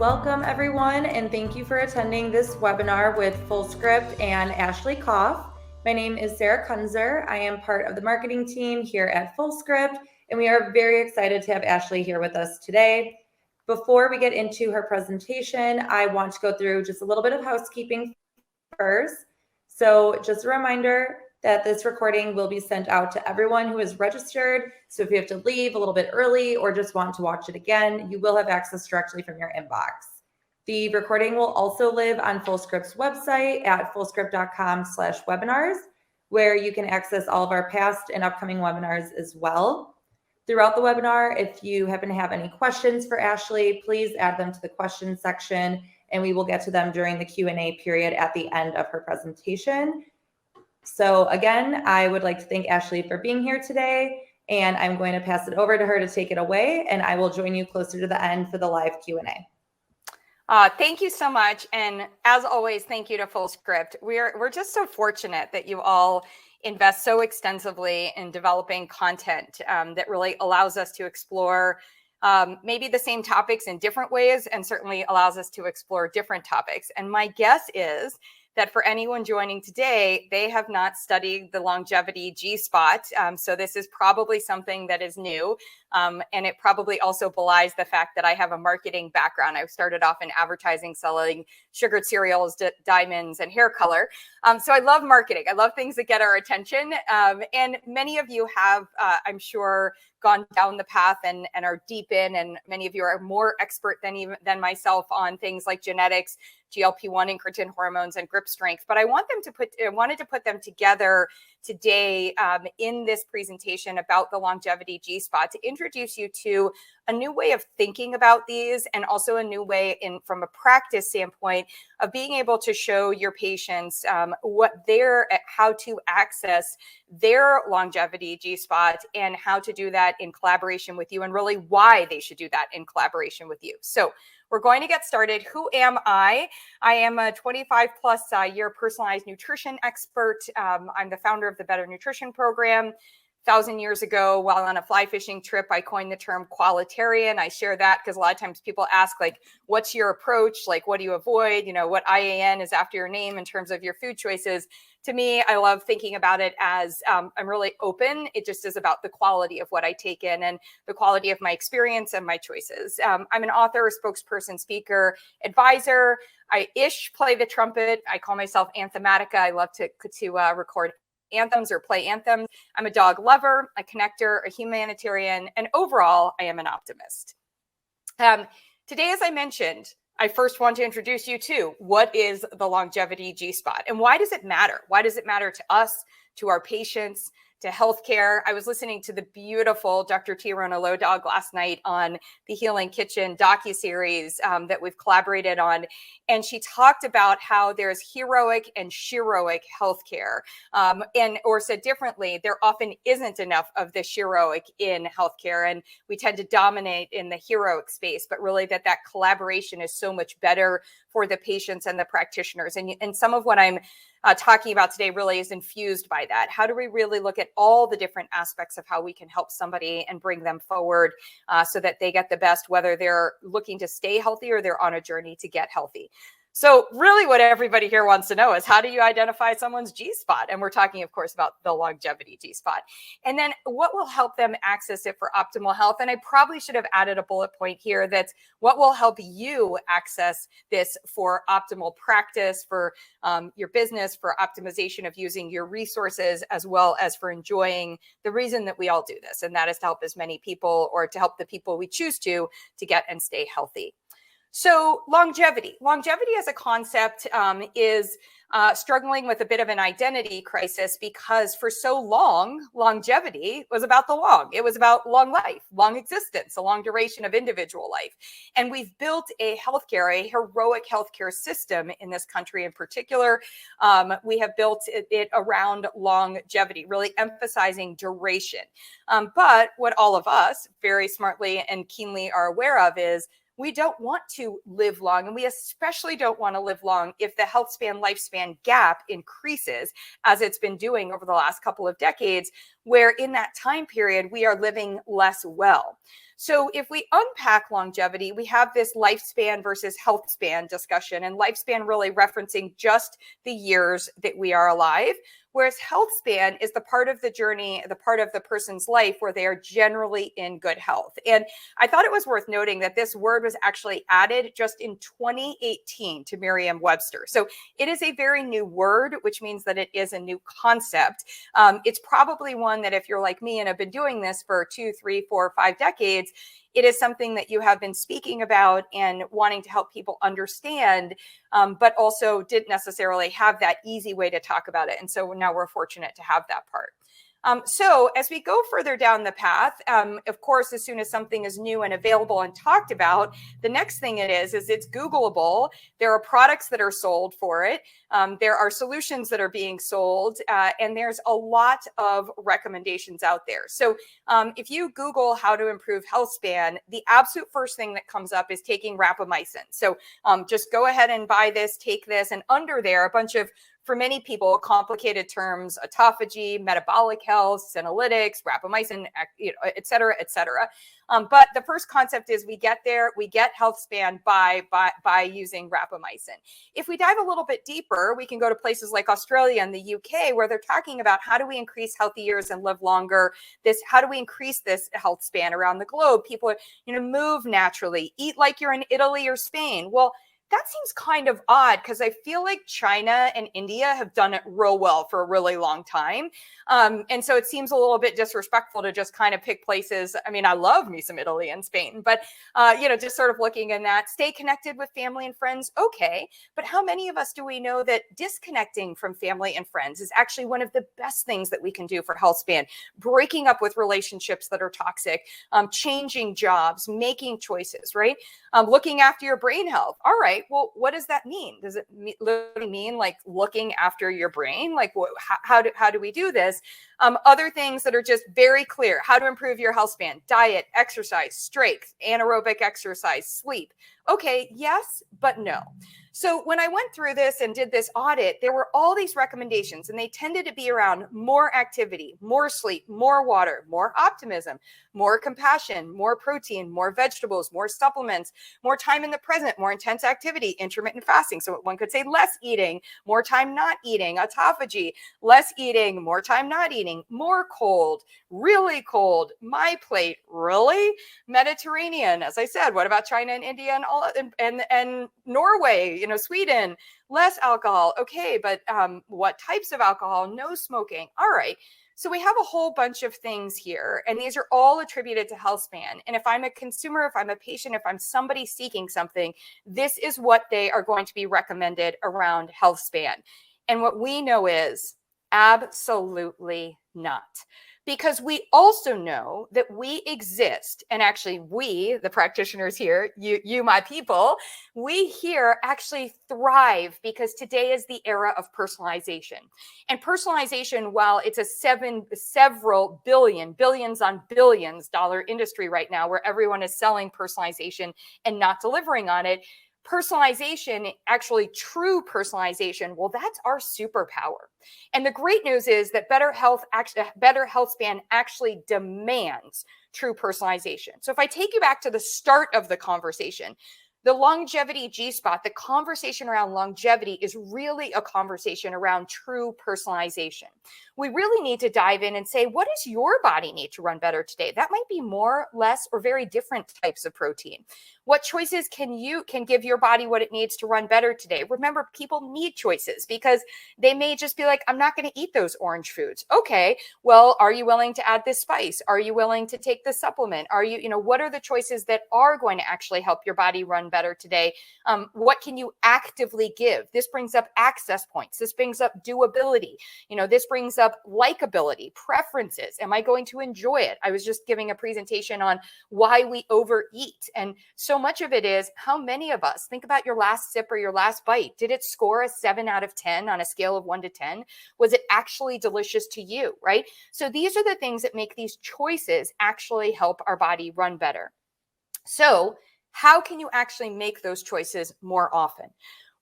Welcome everyone, and thank you for attending this webinar with Fullscript and Ashley Koff. My name is Sarah Kunzer. I am part of the marketing team here at Fullscript, and we are very excited to have Ashley here with us today. Before we get into her presentation, I want to go through just a little bit of housekeeping first. So just a reminder that this recording will be sent out to everyone who is registered. So if you have to leave a little bit early or just want to watch it again, you will have access directly from your inbox. The recording will also live on Fullscript's website at fullscript.com/webinars, where you can access all of our past and upcoming webinars as well. Throughout the webinar, if you happen to have any questions for Ashley, please add them to the questions section, and we will get to them during the Q&A period at the end of her presentation. So again, I would like to thank Ashley for being here today, and I'm going to pass it over to her to take it away, and I will join you closer to the end for the live Q&A. Thank you so much. And as always, thank you to Fullscript. We're just so fortunate that you all invest so extensively in developing content that really allows us to explore maybe the same topics in different ways, and certainly allows us to explore different topics. And my guess is that for anyone joining today, they have not studied the longevity G-spot. So this is probably something that is new. And it probably also belies the fact that I have a marketing background. I started off in advertising, selling sugared cereals, diamonds, and hair color. So I love marketing. I love things that get our attention. And many of you have, I'm sure, gone down the path and are deep in, and many of you are more expert than myself on things like genetics, GLP-1 incretin hormones, and grip strength. But I wanted to put them together today in this presentation about the longevity G-spot to introduce you to a new way of thinking about these, and also a new way from a practice standpoint of being able to show your patients how to access their longevity G-spot, and how to do that in collaboration with you, and really why they should do that in collaboration with you. So we're going to get started. Who am I? I am a 25 plus year personalized nutrition expert. I'm the founder of the Better Nutrition Program. 1,000 years ago, while on a fly fishing trip, I coined the term qualitarian. I share that because a lot of times people ask, like, what's your approach? Like, what do you avoid? You know, what IAN is after your name in terms of your food choices. To me, I love thinking about it as I'm really open. It just is about the quality of what I take in and the quality of my experience and my choices. I'm an author, spokesperson, speaker, advisor. I play the trumpet. I call myself Anthematica. I love to record anthems or play anthems. I'm a dog lover, a connector, a humanitarian, and overall, I am an optimist. Today, as I mentioned, I first want to introduce you to what is the longevity G-spot, and why does it matter? Why does it matter to us, to our patients, to healthcare? I was listening to the beautiful Dr. Tirona Lodog last night on the Healing Kitchen docuseries that we've collaborated on. And she talked about how there's heroic and sheroic healthcare. Or said differently, there often isn't enough of the sheroic in healthcare. And we tend to dominate in the heroic space, but really that collaboration is so much better for the patients and the practitioners. And some of what I'm talking about today really is infused by that. How do we really look at all the different aspects of how we can help somebody and bring them forward so that they get the best, whether they're looking to stay healthy or they're on a journey to get healthy? So really what everybody here wants to know is, how do you identify someone's G-spot? And we're talking, of course, about the longevity G-spot. And then what will help them access it for optimal health? And I probably should have added a bullet point here that's what will help you access this for optimal practice, for your business, for optimization of using your resources, as well as for enjoying the reason that we all do this. And that is to help as many people, or to help the people we choose to get and stay healthy. So longevity as a concept is struggling with a bit of an identity crisis, because for so long, longevity was about the long. It was about long life, long existence, a long duration of individual life. And we've built a heroic healthcare system in this country in particular. We have built it around longevity, really emphasizing duration. But what all of us very smartly and keenly are aware of is we don't want to live long, and we especially don't want to live long if the health span lifespan gap increases, as it's been doing over the last couple of decades, where in that time period we are living less well. So if we unpack longevity, we have this lifespan versus health span discussion, and lifespan really referencing just the years that we are alive. Whereas health span is the part of the journey, the part of the person's life where they are generally in good health. And I thought it was worth noting that this word was actually added just in 2018 to Merriam-Webster. So it is a very new word, which means that it is a new concept. It's probably one that if you're like me and have been doing this for 2, 3, 4, 5 decades, it is something that you have been speaking about and wanting to help people understand, but also didn't necessarily have that easy way to talk about it. And so now we're fortunate to have that part. So as we go further down the path, of course, as soon as something is new and available and talked about, the next thing it is it's Googleable. There are products that are sold for it. There are solutions that are being sold, and there's a lot of recommendations out there. So if you Google how to improve health span, the absolute first thing that comes up is taking rapamycin. So just go ahead and buy this, take this, and under there, a bunch of, for many people, complicated terms: autophagy, metabolic health, senolytics, rapamycin, et cetera, et cetera. But the first concept is we get there, we get health span by using rapamycin. If we dive a little bit deeper, we can go to places like Australia and the UK, where they're talking about how do we increase healthy years and live longer? How do we increase this health span around the globe? People, move naturally, eat like you're in Italy or Spain. Well, that seems kind of odd because I feel like China and India have done it real well for a really long time. And so it seems a little bit disrespectful to just kind of pick places. I mean, I love me some Italy and Spain, but, just sort of looking in that, stay connected with family and friends. Okay. But how many of us do we know that disconnecting from family and friends is actually one of the best things that we can do for health span? Breaking up with relationships that are toxic, changing jobs, making choices, right? Looking after your brain health. All right. Well, what does that mean? Does it literally mean like looking after your brain? Like how do we do this? Other things that are just very clear: how to improve your health span: diet, exercise, strength, anaerobic exercise, sleep. Okay, yes, but no. So when I went through this and did this audit, there were all these recommendations, and they tended to be around more activity, more sleep, more water, more optimism, more compassion, more protein, more vegetables, more supplements, more time in the present, more intense activity, intermittent fasting. So one could say less eating, more time not eating, autophagy, less eating, more time not eating, more cold, really cold, my plate, really? Mediterranean, as I said, what about China and India and all and Norway, Sweden, less alcohol. Okay, but what types of alcohol? No smoking. All right. So we have a whole bunch of things here, and these are all attributed to health span. And if I'm a consumer, if I'm a patient, if I'm somebody seeking something, this is what they are going to be recommended around health span. And what we know is absolutely not. Because we also know that we exist, and actually we, the practitioners here, you my people, we here actually thrive because today is the era of personalization. And personalization, while it's a several billions on billions dollar industry right now where everyone is selling personalization and not delivering on it, personalization, actually true personalization, well, that's our superpower. And the great news is that better health span actually demands true personalization. So if I take you back to the start of the conversation, the longevity G-spot, the conversation around longevity is really a conversation around true personalization. We really need to dive in and say, what does your body need to run better today? That might be more, less, or very different types of protein. What choices can give your body what it needs to run better today? Remember, people need choices because they may just be like, I'm not going to eat those orange foods. Okay, well, are you willing to add this spice? Are you willing to take this supplement? Are you, what are the choices that are going to actually help your body run better today? What can you actively give? This brings up access points. This brings up doability. This brings up likability, preferences. Am I going to enjoy it? I was just giving a presentation on why we overeat. And so much of it is how many of us, think about your last sip or your last bite. Did it score a 7 out of 10 on a scale of 1 to 10? Was it actually delicious to you, right? So these are the things that make these choices actually help our body run better. So how can you actually make those choices more often?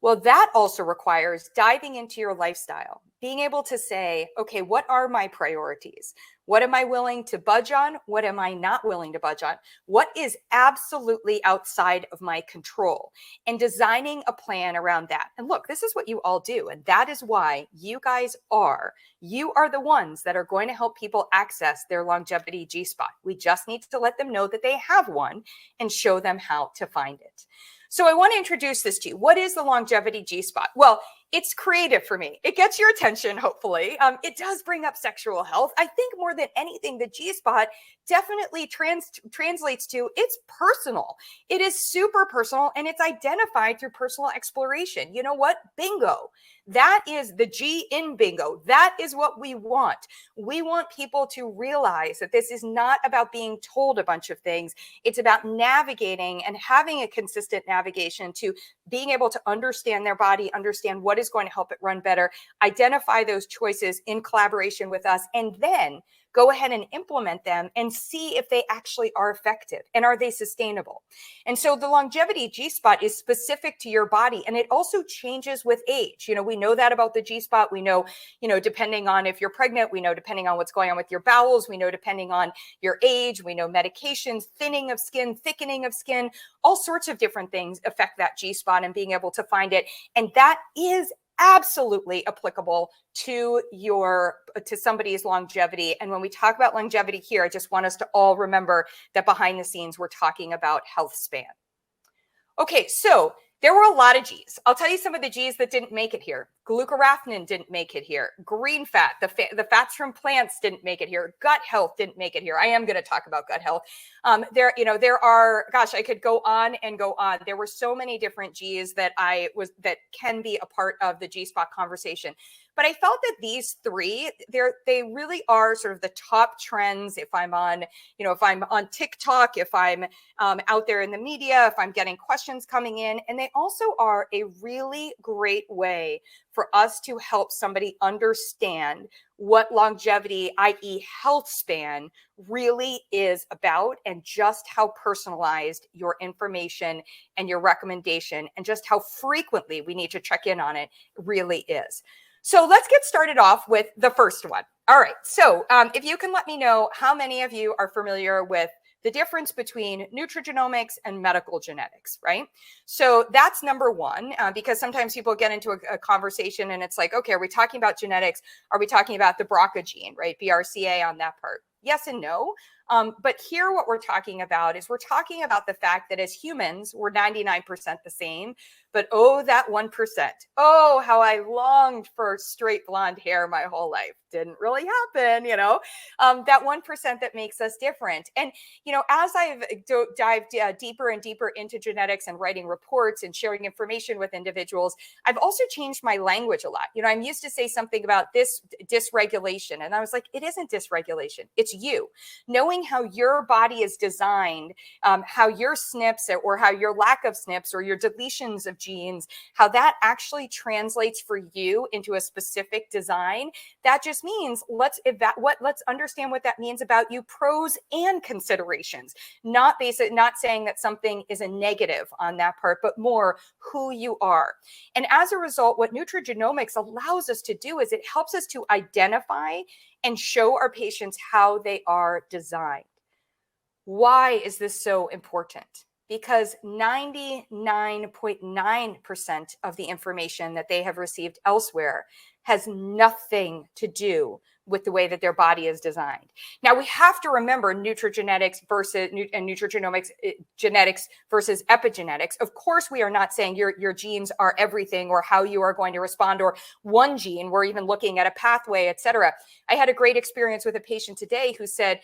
Well, that also requires diving into your lifestyle, being able to say, okay, what are my priorities? What am I willing to budge on? What am I not willing to budge on? What is absolutely outside of my control? And designing a plan around that. And look, this is what you all do. And that is why you guys you are the ones that are going to help people access their longevity G-spot. We just need to let them know that they have one and show them how to find it. So I want to introduce this to you. What is the longevity G-spot? Well, it's creative for me. It gets your attention, hopefully. It does bring up sexual health. I think more than anything, the G-spot definitely translates to it's personal. It is super personal, and it's identified through personal exploration. You know what? Bingo. That is the G in bingo. That is what we want. We want people to realize that this is not about being told a bunch of things. It's about navigating and having a consistent navigation to being able to understand their body, understand what is going to help it run better, identify those choices in collaboration with us, and then go ahead and implement them and see if they actually are effective and are they sustainable. And so the longevity G-spot is specific to your body, and it also changes with age. You know, we know that about the G-spot. We know, depending on if you're pregnant, we know depending on what's going on with your bowels, we know depending on your age, we know medications, thinning of skin, thickening of skin, all sorts of different things affect that G-spot and being able to find it. And that is absolutely applicable to somebody's longevity. And when we talk about longevity here, I just want us to all remember that behind the scenes, we're talking about health span. Okay, so there were a lot of G's. I'll tell you some of the G's that didn't make it here. Glucoraphanin didn't make it here. Green fat, the fats from plants didn't make it here. Gut health didn't make it here. I am going to talk about gut health. There are, gosh, I could go on and go on. There were so many different G's that can be a part of the G-spot conversation. But I felt that these three, they really are sort of the top trends. If I'm on TikTok, if I'm out there in the media, if I'm getting questions coming in, and they also are a really great way for us to help somebody understand what longevity, i.e. health span, really is about, and just how personalized your information and your recommendation and just how frequently we need to check in on it really is. So let's get started off with the first one. All right. So if you can let me know how many of you are familiar with the difference between nutrigenomics and medical genetics, right? So that's number one, because sometimes people get into a conversation and it's like, okay, are we talking about genetics? Are we talking about the BRCA gene, right? BRCA on that part? Yes and no. But here what we're talking about is we're talking about the fact that as humans, we're 99% the same. But oh, that 1%. Oh, how I longed for straight blonde hair my whole life. Didn't really happen, that 1% that makes us different. And, as I've dived deeper and deeper into genetics and writing reports and sharing information with individuals, I've also changed my language a lot. I'm used to say something about this dysregulation. And I was like, it isn't dysregulation. It's you. Knowing how your body is designed, how your SNPs or how your lack of SNPs or your deletions of genes, how that actually translates for you into a specific design. That just means let's understand what that means about you, pros and considerations, not saying that something is a negative on that part, but more who you are. And as a result, what nutrigenomics allows us to do is it helps us to identify and show our patients how they are designed. Why is this so important? Because 99.9% of the information that they have received elsewhere has nothing to do with the way that their body is designed. Now, we have to remember nutrigenomics genetics versus epigenetics. Of course, we are not saying your genes are everything or how you are going to respond or one gene. We're even looking at a pathway, et cetera. I had a great experience with a patient today who said,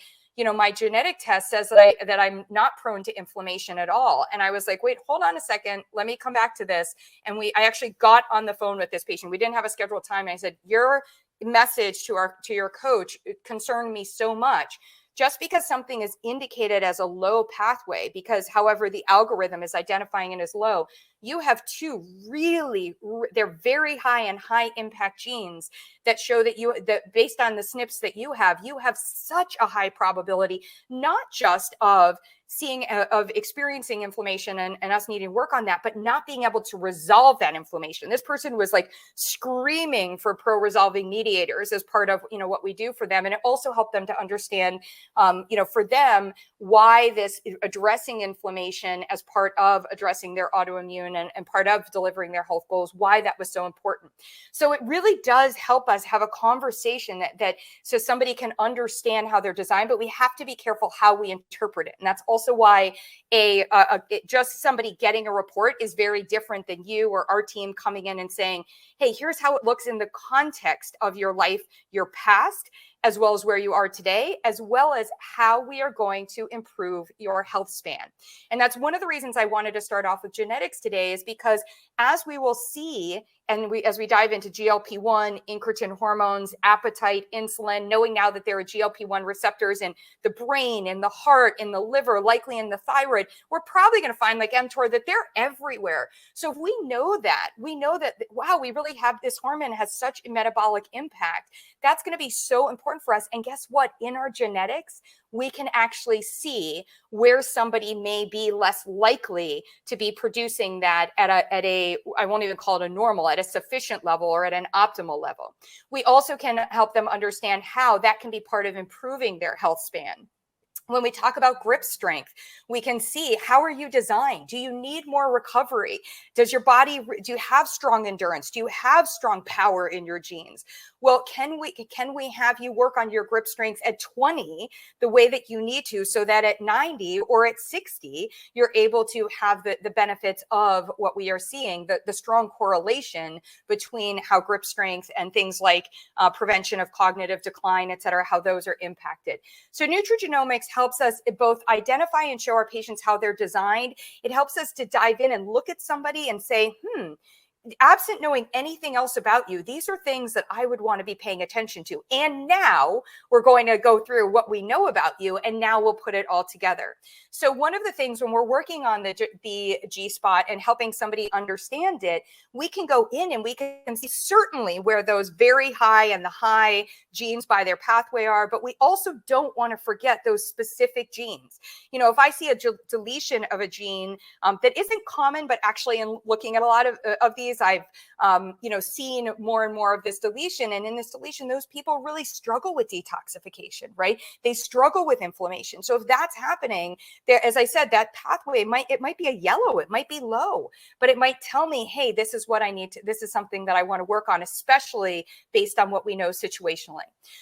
my genetic test says that I'm not prone to inflammation at all. And I was like, wait, hold on a second. Let me come back to this. And I actually got on the phone with this patient. We didn't have a scheduled time. And I said, your message to your coach concerned me so much. Just because something is indicated as a low pathway, because however the algorithm is identifying it as low, you have two really, they're very high and high impact genes that show that based on the SNPs that you have such a high probability, not just of experiencing inflammation and us needing to work on that, but not being able to resolve that inflammation. This person was like screaming for pro-resolving mediators as part of, what we do for them. And it also helped them to understand, for them, why this addressing inflammation as part of addressing their autoimmune and part of delivering their health goals, why that was so important. So it really does help us have a conversation that so somebody can understand how they're designed, but we have to be careful how we interpret it. And that's also why just somebody getting a report is very different than you or our team coming in and saying, hey, here's how it looks in the context of your life, your past, as well as where you are today, as well as how we are going to improve your health span. And that's one of the reasons I wanted to start off with genetics today, is because as we will see, and as we dive into GLP-1, incretin hormones, appetite, insulin, knowing now that there are GLP-1 receptors in the brain, in the heart, in the liver, likely in the thyroid, we're probably going to find, like mTOR, that they're everywhere. So if we know that, wow, we really have this hormone has such a metabolic impact. That's going to be so important for us. And guess what? In our genetics, we can actually see where somebody may be less likely to be producing that at a I won't even call it a normal, at a sufficient level or at an optimal level. We also can help them understand how that can be part of improving their health span. When we talk about grip strength, we can see, how are you designed? Do you need more recovery? Does your body, do you have strong endurance? Do you have strong power in your genes? Well, can we have you work on your grip strength at 20 the way that you need to, so that at 90 or at 60, you're able to have the benefits of what we are seeing, the strong correlation between how grip strength and things like prevention of cognitive decline, et cetera, how those are impacted. So Nutrigenomics helps us both identify and show our patients how they're designed. It helps us to dive in and look at somebody and say, absent knowing anything else about you, these are things that I would want to be paying attention to. And now we're going to go through what we know about you, and now we'll put it all together. So one of the things when we're working on the G-spot and helping somebody understand it, we can go in and we can see certainly where those very high and the high genes by their pathway are, but we also don't want to forget those specific genes. If I see a deletion of a gene that isn't common, but actually in looking at a lot of these, I've seen more and more of this deletion. And in this deletion, those people really struggle with detoxification, right? They struggle with inflammation. So if that's happening, there, as I said, that pathway might be a yellow, it might be low, but it might tell me, hey, this is what I need to, this is something that I want to work on, especially based on what we know situationally.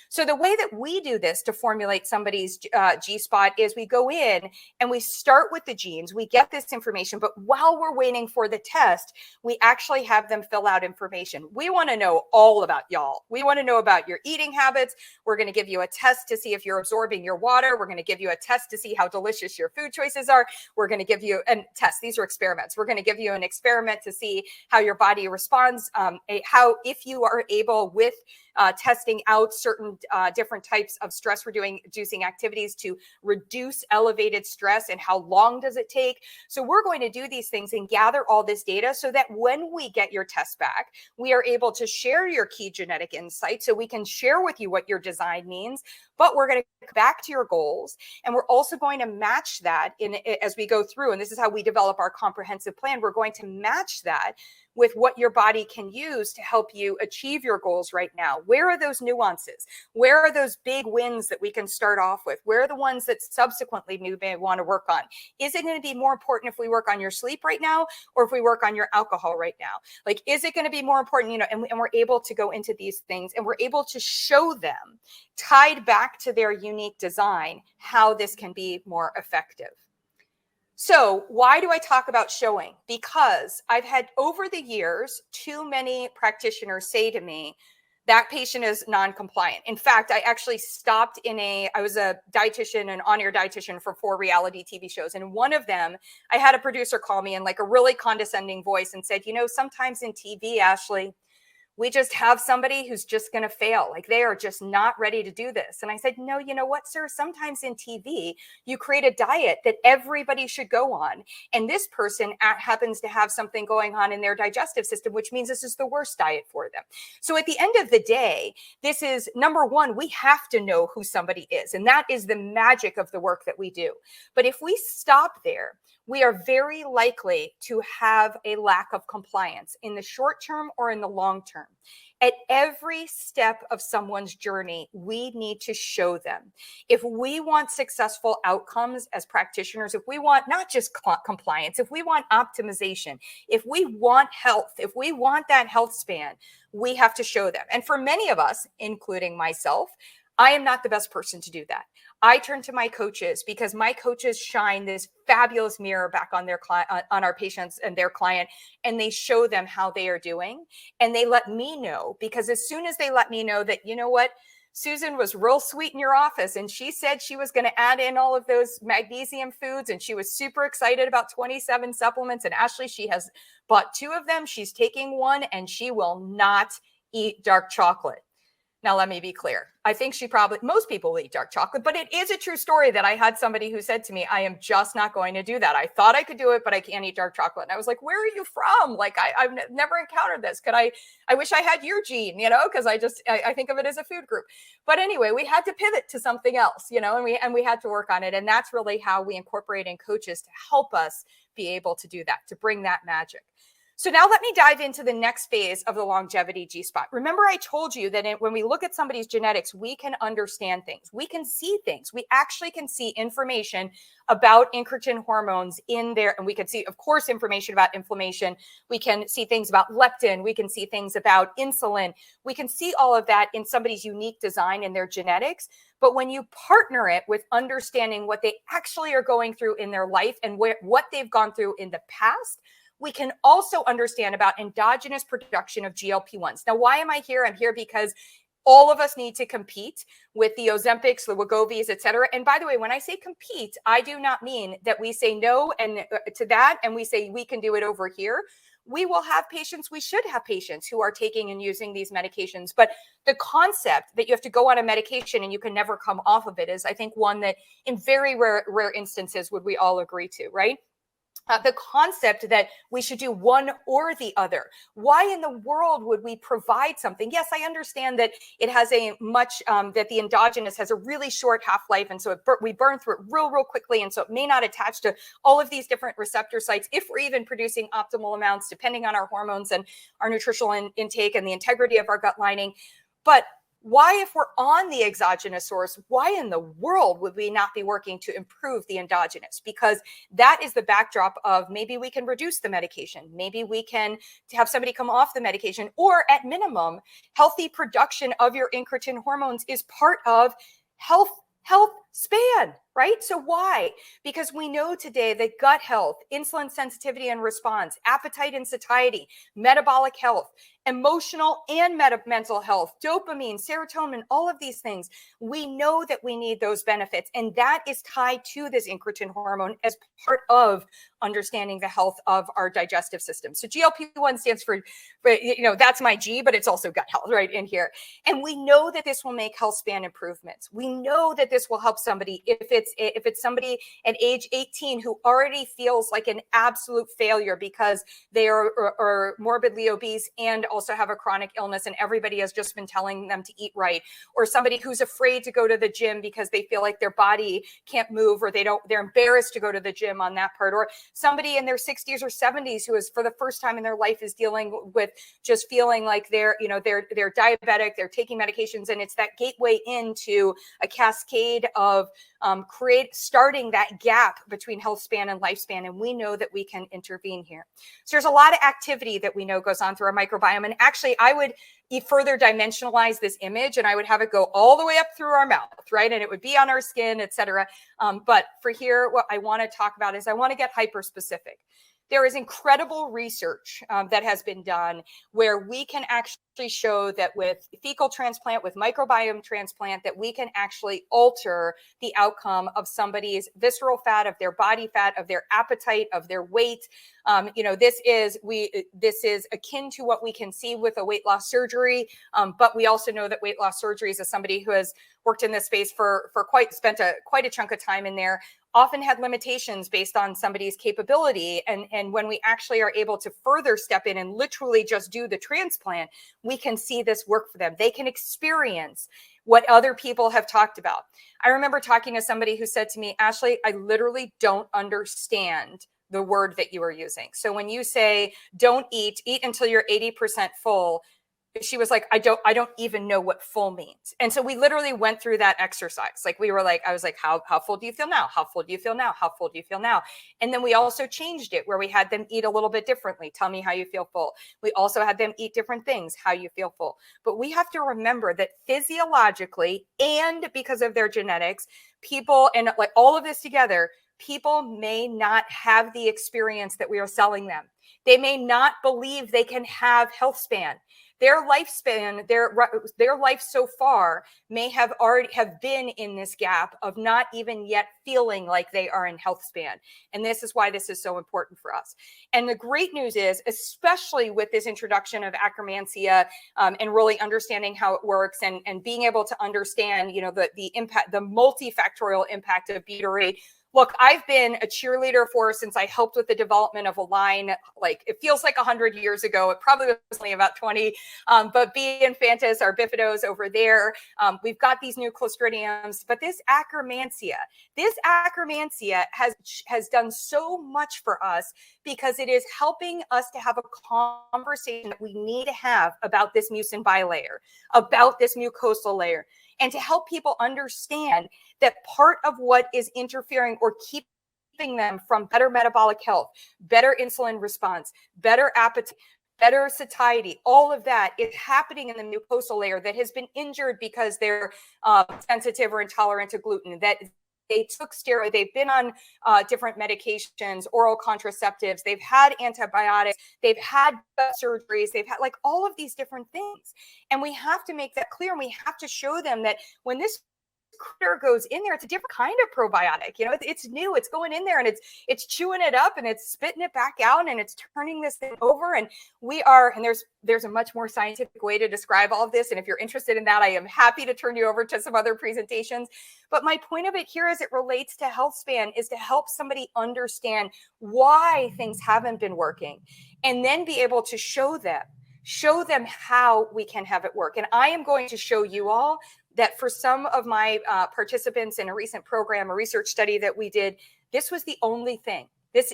So the way that we do this to formulate somebody's G-spot is we go in and we start with the genes, we get this information, but while we're waiting for the test, we actually have them fill out information. We want to know all about y'all. We want to know about your eating habits. We're going to give you a test to see if you're absorbing your water. We're going to give you a test to see how delicious your food choices are. We're going to give you a test. These are experiments. We're going to give you an experiment to see how your body responds, if you are able with testing out certain different types of stress reducing activities to reduce elevated stress, and how long does it take. So we're going to do these things and gather all this data so that when we get your test back, we are able to share your key genetic insights, so we can share with you what your design means, but we're going to come back to your goals. And we're also going to match that as we go through. And this is how we develop our comprehensive plan. We're going to match that with what your body can use to help you achieve your goals right now. Where are those nuances? Where are those big wins that we can start off with? Where are the ones that subsequently we may want to work on? Is it going to be more important if we work on your sleep right now, or if we work on your alcohol right now? Like, is it going to be more important, and we're able to go into these things, and we're able to show them, tied back to their unique design, how this can be more effective. So why do I talk about showing? Because I've had over the years, too many practitioners say to me, that patient is non-compliant. In fact, I actually stopped I was a dietitian, an on-air dietitian for 4 reality TV shows. And one of them, I had a producer call me in like a really condescending voice and said, sometimes in TV, Ashley, We just have somebody who's just going to fail. Like they are just not ready to do this. And I said, no, you know what, sir? Sometimes in TV, you create a diet that everybody should go on. And this person happens to have something going on in their digestive system, which means this is the worst diet for them. So at the end of the day, this is number one, we have to know who somebody is. And that is the magic of the work that we do. But if we stop there, we are very likely to have a lack of compliance in the short term or in the long term. At every step of someone's journey, we need to show them. If we want successful outcomes as practitioners, if we want not just compliance, if we want optimization, if we want health, if we want that health span, we have to show them. And for many of us, including myself, I am not the best person to do that. I turn to my coaches because my coaches shine this fabulous mirror back on their on our patients and their client, and they show them how they are doing. And they let me know, because as soon as they let me know that, you know what, Susan was real sweet in your office and she said she was going to add in all of those magnesium foods and she was super excited about 27 supplements. And Ashley, she has bought 2 of them. She's taking one and she will not eat dark chocolate. Now, let me be clear. I think most people will eat dark chocolate, but it is a true story that I had somebody who said to me, I am just not going to do that. I thought I could do it, but I can't eat dark chocolate. And I was like, where are you from? Like, I've never encountered this. I wish I had your gene, because I think of it as a food group. But anyway, we had to pivot to something else, and we had to work on it. And that's really how we incorporate in coaches to help us be able to do that, to bring that magic. So now let me dive into the next phase of the longevity G-spot. Remember, I told you that when we look at somebody's genetics, we can understand things. We can see things. We actually can see information about incretin hormones in there. And we can see, of course, information about inflammation. We can see things about leptin. We can see things about insulin. We can see all of that in somebody's unique design in their genetics. But when you partner it with understanding what they actually are going through in their life and what they've gone through in the past, we can also understand about endogenous production of GLP-1s. Now, why am I here? I'm here because all of us need to compete with the Ozempics, the Wegovy's, et cetera. And by the way, when I say compete, I do not mean that we say no to that and we say we can do it over here. We will have patients, we should have patients who are taking and using these medications. But the concept that you have to go on a medication and you can never come off of it is, I think, one that in very rare instances would we all agree to, right? The concept that we should do one or the other. Why in the world would we provide something? Yes, I understand that it has that the endogenous has a really short half-life. And so we burn through it real quickly. And so it may not attach to all of these different receptor sites if we're even producing optimal amounts, depending on our hormones and our nutritional intake and the integrity of our gut lining. But why, if we're on the exogenous source, why in the world would we not be working to improve the endogenous? Because that is the backdrop of maybe we can reduce the medication. Maybe we can have somebody come off the medication, or at minimum, healthy production of your incretin hormones is part of health span, right? So why? Because we know today that gut health, insulin sensitivity and response, appetite and satiety, metabolic health, emotional and mental health, dopamine, serotonin, all of these things, we know that we need those benefits. And that is tied to this incretin hormone as part of understanding the health of our digestive system. So GLP-1 stands for, that's my G, but it's also gut health right in here. And we know that this will make health span improvements. We know that this will help somebody if it's somebody at age 18 who already feels like an absolute failure because they are morbidly obese and also have a chronic illness and everybody has just been telling them to eat right, or somebody who's afraid to go to the gym because they feel like their body can't move, or they're embarrassed to go to the gym on that part, or somebody in their 60s or 70s who is for the first time in their life is dealing with just feeling like they're diabetic, they're taking medications, and it's that gateway into a cascade of starting that gap between health span and lifespan. And we know that we can intervene here. So there's a lot of activity that we know goes on through our microbiome. And actually, I would further dimensionalize this image and I would have it go all the way up through our mouth, right? And it would be on our skin, et cetera. But for here, what I want to talk about is I want to get hyper specific. There is incredible research that has been done where we can actually show that with fecal transplant, with microbiome transplant, that we can actually alter the outcome of somebody's visceral fat, of their body fat, of their appetite, of their weight. This is akin to what we can see with a weight loss surgery, but we also know that weight loss surgeries, as somebody who has worked in this space for quite a chunk of time in there, often had limitations based on somebody's capability. And when we actually are able to further step in and literally just do the transplant, we can see this work for them. They can experience what other people have talked about. I remember talking to somebody who said to me, Ashley, I literally don't understand the word that you are using. So when you say don't eat until you're 80% full, she was like, I don't even know what full means. And so we literally went through that exercise. Like I was like, how full do you feel now? How full do you feel now? How full do you feel now? And then we also changed it where we had them eat a little bit differently. Tell me how you feel full. We also had them eat different things, how you feel full. But we have to remember that physiologically and because of their genetics, people, and like all of this together, people may not have the experience that we are selling them. They may not believe they can have health span. Their lifespan, their life so far may have already have been in this gap of not even yet feeling like they are in health span. And this is why this is so important for us. And the great news is, especially with this introduction of akkermansia and really understanding how it works and being able to understand, the impact, the multifactorial impact of butyrate. Look, I've been a cheerleader since I helped with the development of a line, like it feels like 100 years ago. It probably was only about 20, but B infantis, our bifidos over there. We've got these new clostridiums, but this akkermansia has done so much for us because it is helping us to have a conversation that we need to have about this mucin bilayer, about this mucosal layer, and to help people understand that part of what is interfering or keeping them from better metabolic health, better insulin response, better appetite, better satiety, all of that is happening in the mucosal layer that has been injured because they're sensitive or intolerant to gluten, that they took steroids, they've been on different medications, oral contraceptives, they've had antibiotics, they've had surgeries, they've had like all of these different things. And we have to make that clear. And we have to show them that when this critter goes in there, it's a different kind of probiotic. It's new, it's going in there and it's chewing it up and it's spitting it back out and it's turning this thing over. And there's a much more scientific way to describe all of this. And if you're interested in that, I am happy to turn you over to some other presentations. But my point of it here as it relates to health span is to help somebody understand why things haven't been working and then be able to show them how we can have it work. And I am going to show you all that for some of my participants in a recent program, a research study that we did, this was the only thing.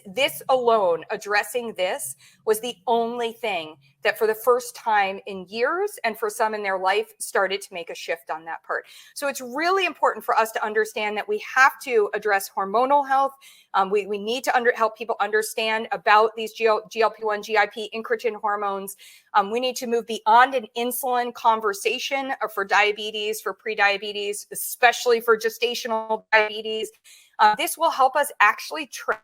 This alone, addressing this, was the only thing that for the first time in years and for some in their life started to make a shift on that part. So it's really important for us to understand that we have to address hormonal health. We need to help people understand about these GLP-1, GIP, incretin hormones. We need to move beyond an insulin conversation for diabetes, for prediabetes, especially for gestational diabetes. This will help us actually track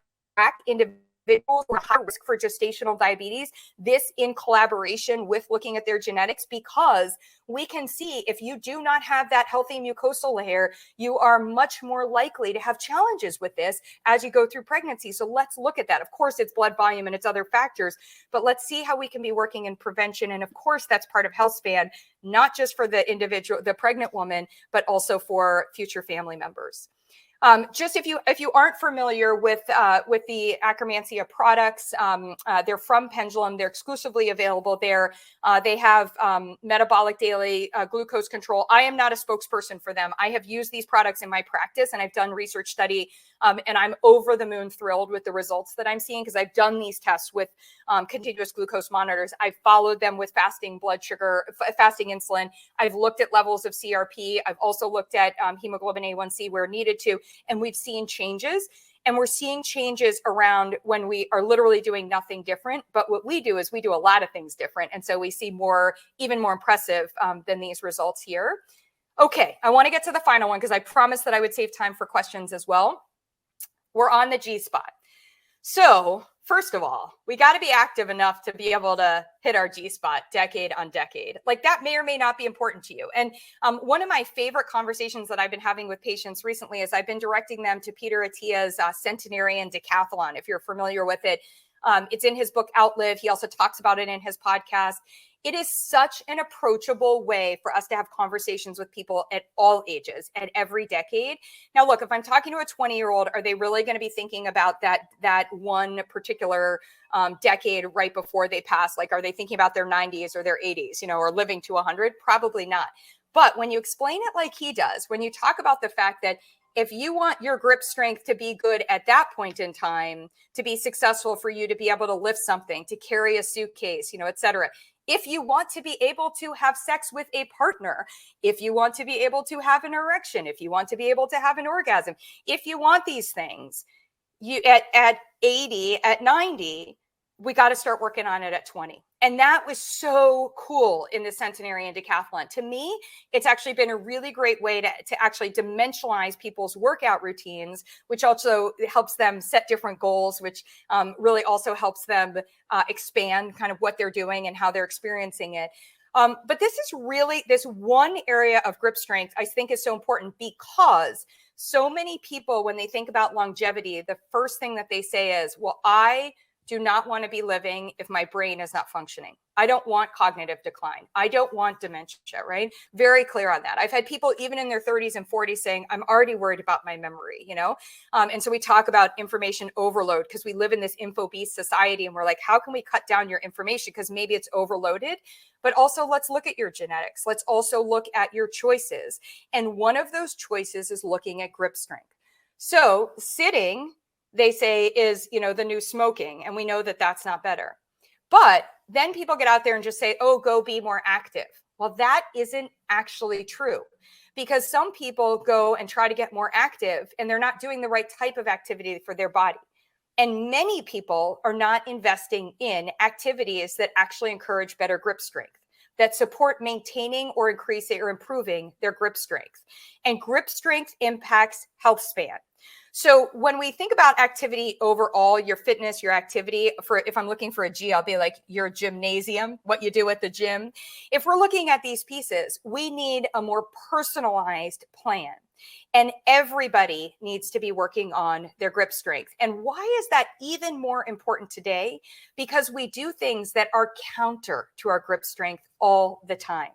individuals who are high risk for gestational diabetes, this in collaboration with looking at their genetics, because we can see if you do not have that healthy mucosal layer, you are much more likely to have challenges with this as you go through pregnancy. So let's look at that. Of course, it's blood volume and it's other factors, but let's see how we can be working in prevention. And of course, that's part of health span, not just for the individual, the pregnant woman, but also for future family members. Just if you aren't familiar with the akkermansia products, they're from Pendulum. They're exclusively available there. They have metabolic daily glucose control. I am not a spokesperson for them. I have used these products in my practice and I've done research study, and I'm over the moon thrilled with the results that I'm seeing because I've done these tests with continuous glucose monitors. I've followed them with fasting blood sugar, fasting insulin. I've looked at levels of CRP. I've also looked at hemoglobin A1C where needed to. And we've seen changes, and we're seeing changes around when we are literally doing nothing different. But what we do is we do a lot of things different. And so we see even more impressive than these results here. Okay, I want to get to the final one because I promised that I would save time for questions as well. We're on the G spot. So first of all, we got to be active enough to be able to hit our G spot decade on decade. Like that may or may not be important to you. And one of my favorite conversations that I've been having with patients recently is I've been directing them to Peter Attia's Centenarian Decathlon, if you're familiar with it. It's in his book Outlive. He also talks about it in his podcast. It is such an approachable way for us to have conversations with people at all ages, at every decade. Now, look, if I'm talking to a 20-year-old, are they really going to be thinking about that one particular decade right before they pass? Like, are they thinking about their 90s or their 80s, or living to 100? Probably not. But when you explain it like he does, when you talk about the fact that if you want your grip strength to be good at that point in time, to be successful for you to be able to lift something, to carry a suitcase, et cetera, if you want to be able to have sex with a partner, if you want to be able to have an erection, if you want to be able to have an orgasm, if you want these things, you at 80, at 90, we got to start working on it at 20. And that was so cool in the Centenarian Decathlon. To me, it's actually been a really great way to actually dimensionalize people's workout routines, which also helps them set different goals, which really also helps them expand kind of what they're doing and how they're experiencing it. But this is really, this one area of grip strength, I think is so important because so many people, when they think about longevity, the first thing that they say is, well, I do not want to be living if my brain is not functioning. I don't want cognitive decline. I don't want dementia, right? Very clear on that. I've had people even in their 30s and 40s saying, I'm already worried about my memory, And so we talk about information overload because we live in this info-beast society and we're like, how can we cut down your information? Because maybe it's overloaded, but also let's look at your genetics. Let's also look at your choices. And one of those choices is looking at grip strength. So sitting, they say, is, the new smoking. And we know that that's not better. But then people get out there and just say, oh, go be more active. Well, that isn't actually true because some people go and try to get more active and they're not doing the right type of activity for their body. And many people are not investing in activities that actually encourage better grip strength, that support maintaining or increasing or improving their grip strength. And grip strength impacts health span. So when we think about activity overall, your fitness, your activity, if I'm looking for a G, I'll be like your gymnasium, what you do at the gym. If we're looking at these pieces, we need a more personalized plan. And everybody needs to be working on their grip strength. And why is that even more important today? Because we do things that are counter to our grip strength all the time.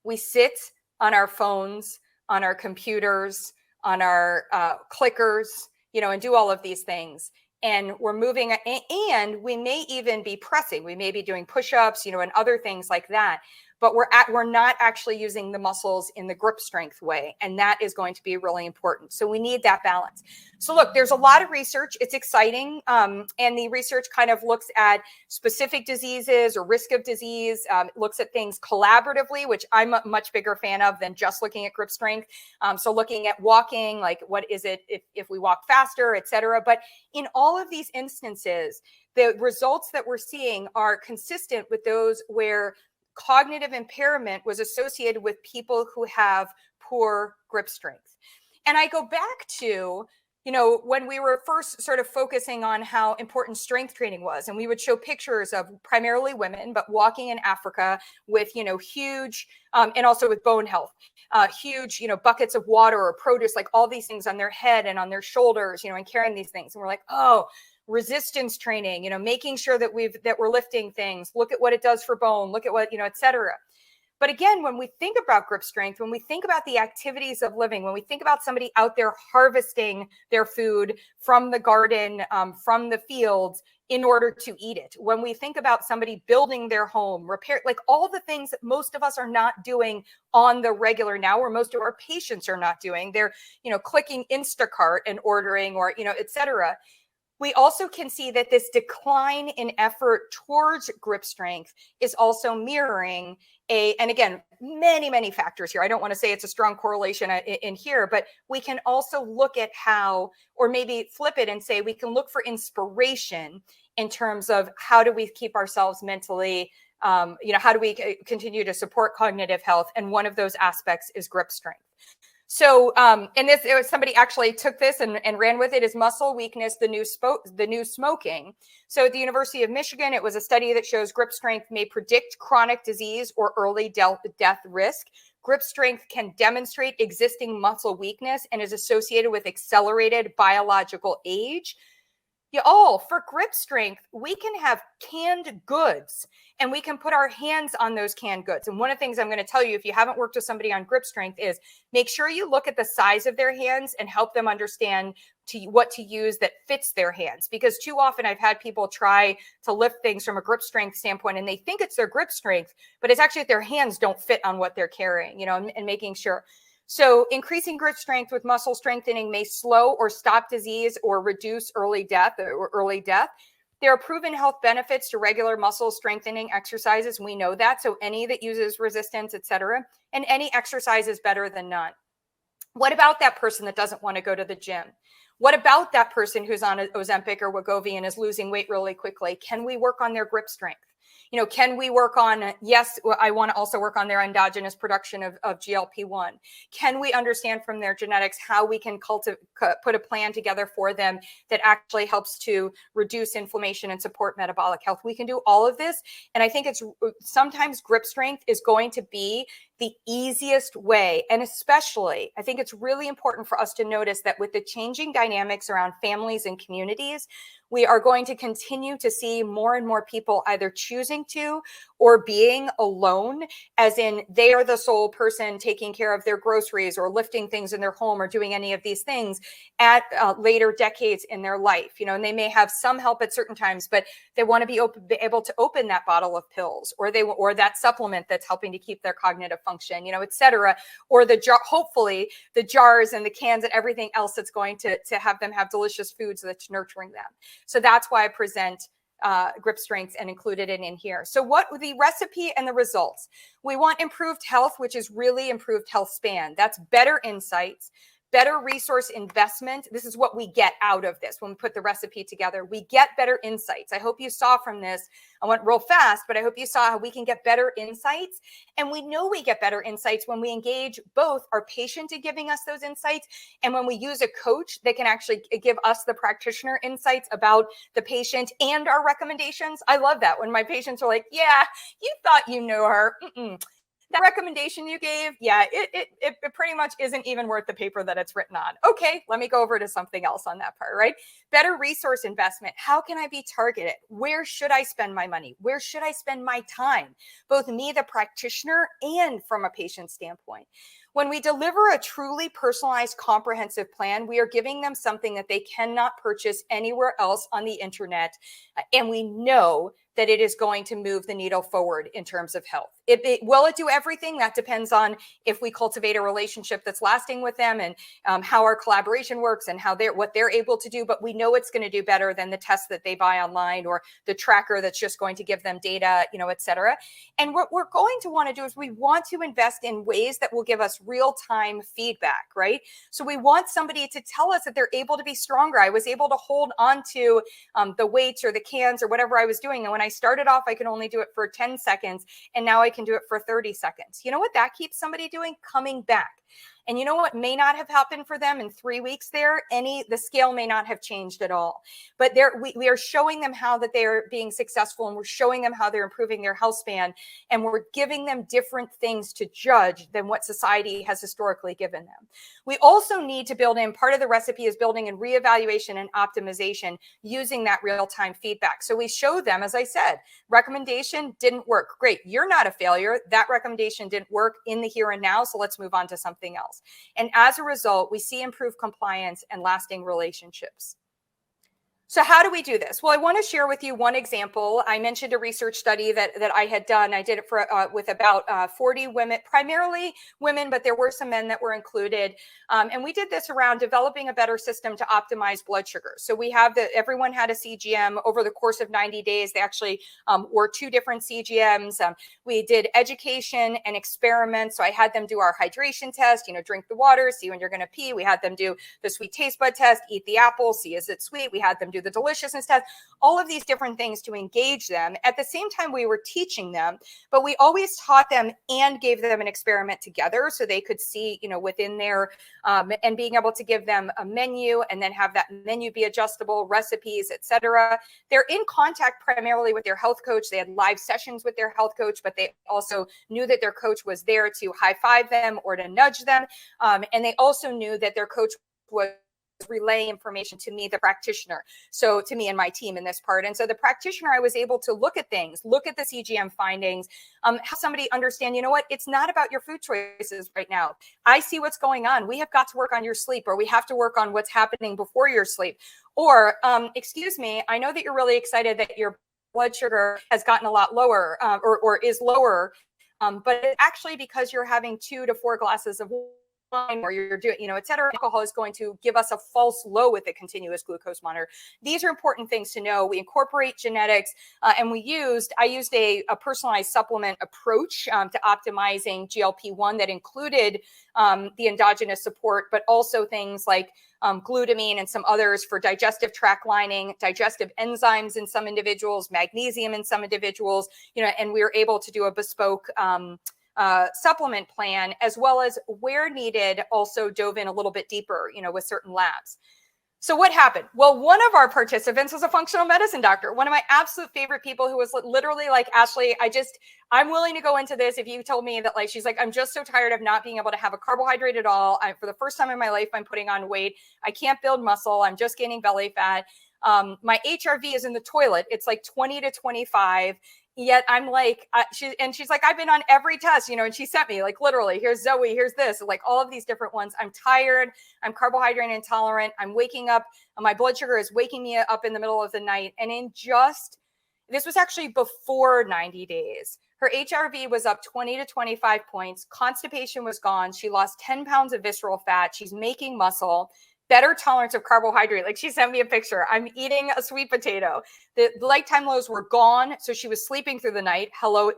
We sit on our phones, on our computers, on our clickers, and do all of these things. And we're moving, and we may even be pressing. We may be doing push-ups, and other things like that. But we're not actually using the muscles in the grip strength way. And that is going to be really important. So we need that balance. So look, there's a lot of research. It's exciting. And the research kind of looks at specific diseases or risk of disease. It looks at things collaboratively, which I'm a much bigger fan of than just looking at grip strength. So looking at walking, like what is it if we walk faster, et cetera. But in all of these instances, the results that we're seeing are consistent with those where cognitive impairment was associated with people who have poor grip strength. And I go back to, when we were first sort of focusing on how important strength training was, and we would show pictures of primarily women, but walking in Africa with, huge, and also with bone health, huge, buckets of water or produce, like all these things on their head and on their shoulders, and carrying these things. And we're like, oh, resistance training, making sure that we're lifting things, look at what it does for bone, look at what, et cetera. But again, when we think about grip strength, when we think about the activities of living, when we think about somebody out there harvesting their food from the garden, from the fields in order to eat it, when we think about somebody building their home, repair, like all the things that most of us are not doing on the regular now, or most of our patients are not doing, they're, clicking Instacart and ordering or, et cetera. We also can see that this decline in effort towards grip strength is also mirroring and again, many, many factors here. I don't want to say it's a strong correlation in here, but we can also look at how, or maybe flip it and say, we can look for inspiration in terms of how do we keep ourselves mentally, how do we continue to support cognitive health? And one of those aspects is grip strength. So, and this, it was, somebody actually took this and ran with it. Is muscle weakness the new smoking? So at the University of Michigan, it was a study that shows grip strength may predict chronic disease or early death risk. Grip strength can demonstrate existing muscle weakness and is associated with accelerated biological age. For grip strength, we can have canned goods and we can put our hands on those canned goods. And one of the things I'm going to tell you, if you haven't worked with somebody on grip strength, is make sure you look at the size of their hands and help them understand what to use that fits their hands. Because too often I've had people try to lift things from a grip strength standpoint and they think it's their grip strength, but it's actually that their hands don't fit on what they're carrying, and making sure. So increasing grip strength with muscle strengthening may slow or stop disease or reduce early death. There are proven health benefits to regular muscle strengthening exercises. We know that. So any that uses resistance, et cetera, and any exercise is better than none. What about that person that doesn't want to go to the gym? What about that person who's on Ozempic or Wegovy and is losing weight really quickly? Can we work on their grip strength? Can we work on, yes, I want to also work on their endogenous production of GLP-1. Can we understand from their genetics how we can put a plan together for them that actually helps to reduce inflammation and support metabolic health? We can do all of this. And I think sometimes grip strength is going to be the easiest way. And especially, I think it's really important for us to notice that with the changing dynamics around families and communities, we are going to continue to see more and more people either choosing to or being alone, as in they are the sole person taking care of their groceries or lifting things in their home or doing any of these things at later decades in their life. And they may have some help at certain times, but they want to be able to open that bottle of pills or that supplement that's helping to keep their cognitive function, et cetera, or hopefully the jars and the cans and everything else that's going to have them have delicious foods that's nurturing them. So that's why I present grip strength and included it in here. So what the recipe and the results? We want improved health, which is really improved health span. That's better insights, better resource investment. This is what we get out of this when we put the recipe together. We get better insights. I hope you saw from this, I went real fast, but I hope you saw how we can get better insights. And we know we get better insights when we engage both our patient in giving us those insights and when we use a coach that can actually give us, the practitioner, insights about the patient and our recommendations. I love that when my patients are like, yeah, you thought you knew her. That recommendation you gave, it pretty much isn't even worth the paper that it's written on. Okay, let me go over to something else on that part, right? Better resource investment. How can I be targeted? Where should I spend my money? Where should I spend my time? Both me, the practitioner, and from a patient standpoint. When we deliver a truly personalized, comprehensive plan, we are giving them something that they cannot purchase anywhere else on the internet. And we know that it is going to move the needle forward in terms of health. Will it do everything? That depends on if we cultivate a relationship that's lasting with them and how our collaboration works and what they're able to do. But we know it's going to do better than the test that they buy online or the tracker that's just going to give them data, et cetera. And what we're going to want to do is we want to invest in ways that will give us real-time feedback, right? So we want somebody to tell us that they're able to be stronger. I was able to hold on to the weights or the cans or whatever I was doing. And when I started off, I could only do it for 10 seconds. And now I can do it for 30 seconds. You know what that keeps somebody doing? Coming back. And you know what may not have happened for them in 3 weeks there? The scale may not have changed at all. But we are showing them how that they are being successful, and we're showing them how they're improving their health span, and we're giving them different things to judge than what society has historically given them. We also need to build in, part of the recipe is building in reevaluation and optimization using that real-time feedback. So we show them, as I said, recommendation didn't work. Great, you're not a failure. That recommendation didn't work in the here and now, so let's move on to something else. And as a result, we see improved compliance and lasting relationships. So how do we do this? Well, I want to share with you one example. I mentioned a research study that I had done. I did it with about 40 women, primarily women, but there were some men that were included. And we did this around developing a better system to optimize blood sugar. So everyone had a CGM over the course of 90 days. They actually were 2 different CGMs. We did education and experiments. So I had them do our hydration test, drink the water, see when you're going to pee. We had them do the sweet taste bud test, eat the apple, see is it sweet. We had them do do the deliciousness test, all of these different things to engage them. At the same time, we were teaching them, but we always taught them and gave them an experiment together so they could see, within their, and being able to give them a menu and then have that menu be adjustable, recipes, etc. They're in contact primarily with their health coach. They had live sessions with their health coach, but they also knew that their coach was there to high five them or to nudge them. And they also knew that their coach was relaying information to me, the practitioner. So to me and my team in this part. And so the practitioner, I was able to look at things, look at the CGM findings, help somebody understand, it's not about your food choices right now. I see what's going on. We have got to work on your sleep, or we have to work on what's happening before your sleep. Or, excuse me, I know that you're really excited that your blood sugar has gotten a lot lower or is lower, but it's actually because you're having 2 to 4 glasses of wine, or you're doing, et cetera. Alcohol is going to give us a false low with a continuous glucose monitor. These are important things to know. We incorporate genetics, and I used a personalized supplement approach to optimizing GLP-1 that included the endogenous support, but also things like glutamine and some others for digestive tract lining, digestive enzymes in some individuals, magnesium in some individuals, and we were able to do a bespoke supplement plan, as well as where needed, also dove in a little bit deeper, with certain labs. So what happened? Well, one of our participants was a functional medicine doctor, one of my absolute favorite people, who was literally like, Ashley, I'm willing to go into this if you told me that, she's like, I'm just so tired of not being able to have a carbohydrate at all. For the first time in my life, I'm putting on weight. I can't build muscle. I'm just gaining belly fat. My HRV is in the toilet. It's like 20 to 25. Yet I'm like, she's like, I've been on every test, and she sent me literally, here's Zoe, here's this, all of these different ones. I'm tired. I'm carbohydrate intolerant. I'm waking up. My blood sugar is waking me up in the middle of the night. And this was actually before 90 days. Her HRV was up 20 to 25 points. Constipation was gone. She lost 10 pounds of visceral fat. She's making muscle. Better tolerance of carbohydrate. She sent me a picture. I'm eating a sweet potato. The nighttime lows were gone. So she was sleeping through the night. Hello,